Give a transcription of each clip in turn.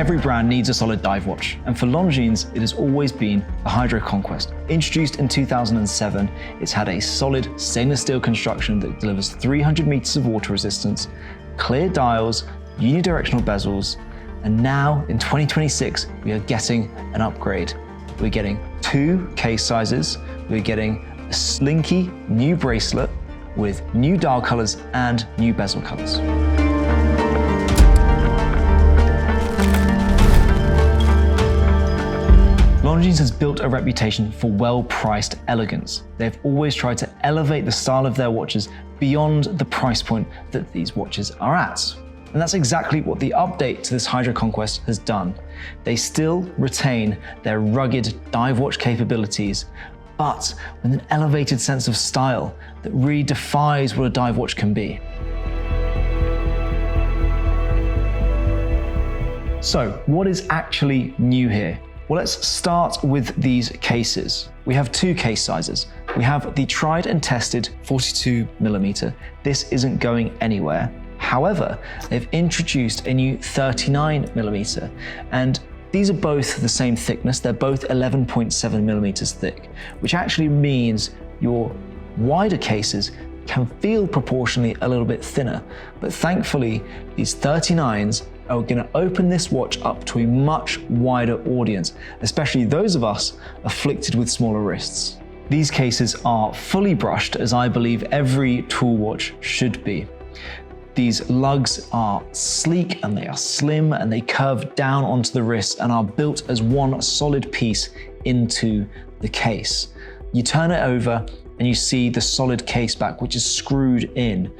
Every brand needs a solid dive watch, and for Longines, it has always been the Hydroconquest. Introduced in 2007, it's had a solid stainless steel construction that delivers 300 meters of water resistance, clear dials, unidirectional bezels, and now in 2026, we are getting an upgrade. We're getting 2 case sizes, we're getting a slinky new bracelet with new dial colors and new bezel colors. Longines has built a reputation for well-priced elegance. They've always tried to elevate the style of their watches beyond the price point that these watches are at. And that's exactly what the update to this Hydroconquest has done. They still retain their rugged dive watch capabilities, but with an elevated sense of style that really defies what a dive watch can be. So, what is actually new here? Well, let's start with these cases. We have 2 case sizes. We have the tried and tested 42mm. This isn't going anywhere. However, they've introduced a new 39mm, and these are both the same thickness. They're both 11.7mm thick, which actually means your wider cases can feel proportionally a little bit thinner. But thankfully, these 39s are going to open this watch up to a much wider audience, especially those of us afflicted with smaller wrists. These cases are fully brushed, as I believe every tool watch should be. These lugs are sleek and they are slim and they curve down onto the wrist and are built as one solid piece into the case. You turn it over and you see the solid caseback, which is screwed in.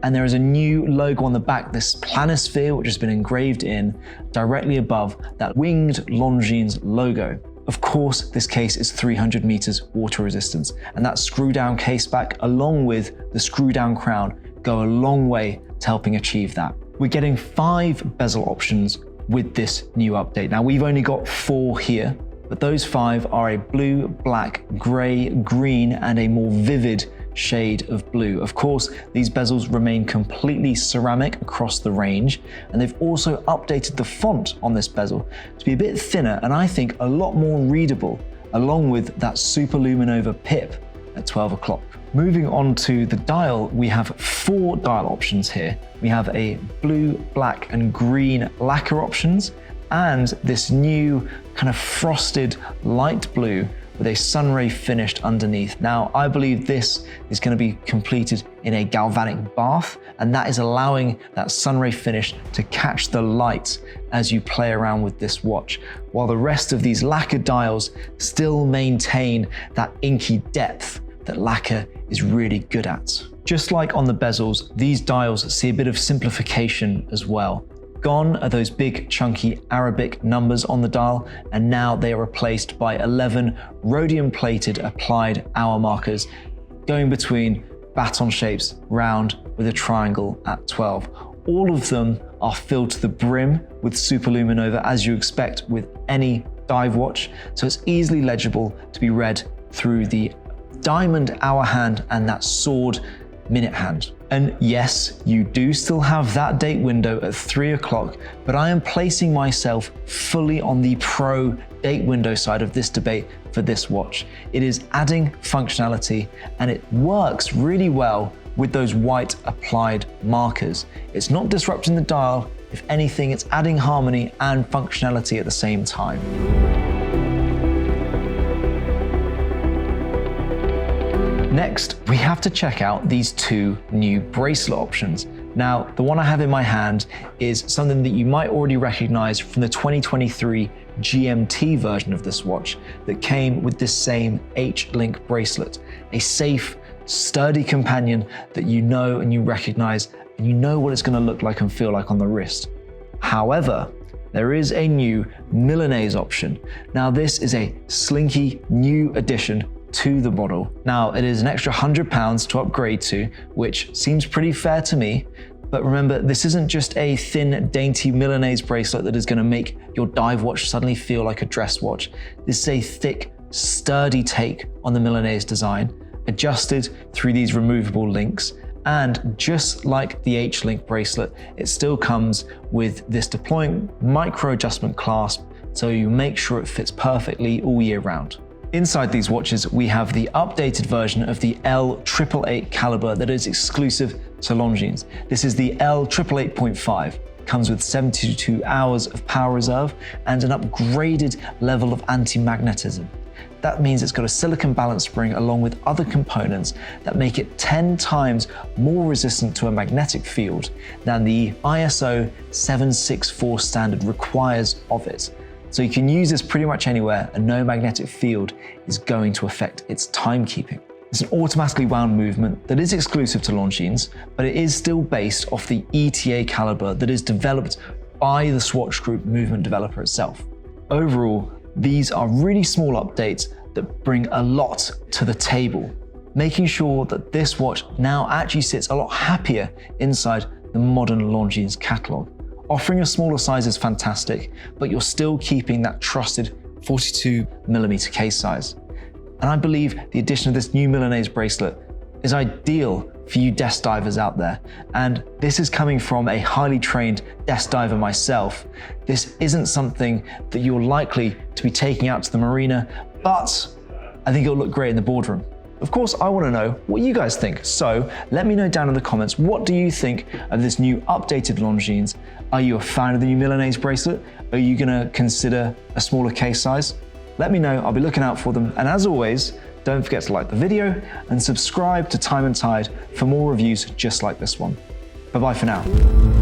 And there is a new logo on the back, this planosphere, which has been engraved in directly above that winged Longines logo. Of course, this case is 300 meters water resistance, and that screw down caseback along with the screw down crown go a long way to helping achieve that. We're getting 5 bezel options with this new update. Now, we've only got 4 here, but those 5 are a blue, black, gray, green, and a more vivid shade of blue. Of course, these bezels remain completely ceramic across the range, and they've also updated the font on this bezel to be a bit thinner and I think a lot more readable, along with that super luminova pip at 12 o'clock. Moving on to the dial, we have 4 dial options here. We have a blue, black, and green lacquer options, and this new kind of frosted light blue with a sunray finished underneath. Now, I believe this is going to be completed in a galvanic bath, and that is allowing that sunray finish to catch the light as you play around with this watch, while the rest of these lacquer dials still maintain that inky depth that lacquer is really good at. Just like on the bezels, these dials see a bit of simplification as well. Gone are those big chunky Arabic numbers on the dial, and now they are replaced by 11 rhodium-plated applied hour markers going between baton shapes round with a triangle at 12. All of them are filled to the brim with superluminova, as you expect with any dive watch, so it's easily legible to be read through the diamond hour hand and that sword minute hand. And yes, you do still have that date window at 3 o'clock, but I am placing myself fully on the pro date window side of this debate for this watch. It is adding functionality and it works really well with those white applied markers. It's not disrupting the dial. If anything, it's adding harmony and functionality at the same time. Next, we have to check out these 2 new bracelet options. Now, the one I have in my hand is something that you might already recognize from the 2023 GMT version of this watch that came with this same H-link bracelet, a safe, sturdy companion that you know and you recognize, and you know what it's going to look like and feel like on the wrist. However, there is a new Milanese option. Now, this is a slinky new addition to the model. Now, it is an extra £100 to upgrade to, which seems pretty fair to me. But remember, this isn't just a thin, dainty Milanese bracelet that is going to make your dive watch suddenly feel like a dress watch. This is a thick, sturdy take on the Milanese design, adjusted through these removable links, And just like the H-link bracelet, it still comes with this deploying micro adjustment clasp, so you make sure it fits perfectly all year round. Inside these watches, we have the updated version of the L888 caliber that is exclusive to Longines. This is the L888.5. Comes with 72 hours of power reserve and an upgraded level of anti-magnetism. That means it's got a silicon balance spring along with other components that make it 10 times more resistant to a magnetic field than the ISO 764 standard requires of it. So you can use this pretty much anywhere and no magnetic field is going to affect its timekeeping. It's an automatically wound movement that is exclusive to Longines, but it is still based off the ETA caliber that is developed by the Swatch Group movement developer itself. Overall, these are really small updates that bring a lot to the table, making sure that this watch now actually sits a lot happier inside the modern Longines catalog. Offering a smaller size is fantastic, but you're still keeping that trusted 42mm case size. And I believe the addition of this new Milanese bracelet is ideal for you desk divers out there. And this is coming from a highly trained desk diver myself. This isn't something that you're likely to be taking out to the marina, but I think it'll look great in the boardroom. Of course, I want to know what you guys think. So let me know down in the comments, what do you think of this new updated Longines? Are you a fan of the new Milanese bracelet? Are you gonna consider a smaller case size? Let me know, I'll be looking out for them. And as always, don't forget to like the video and subscribe to Time+Tide for more reviews just like this one. Bye-bye for now.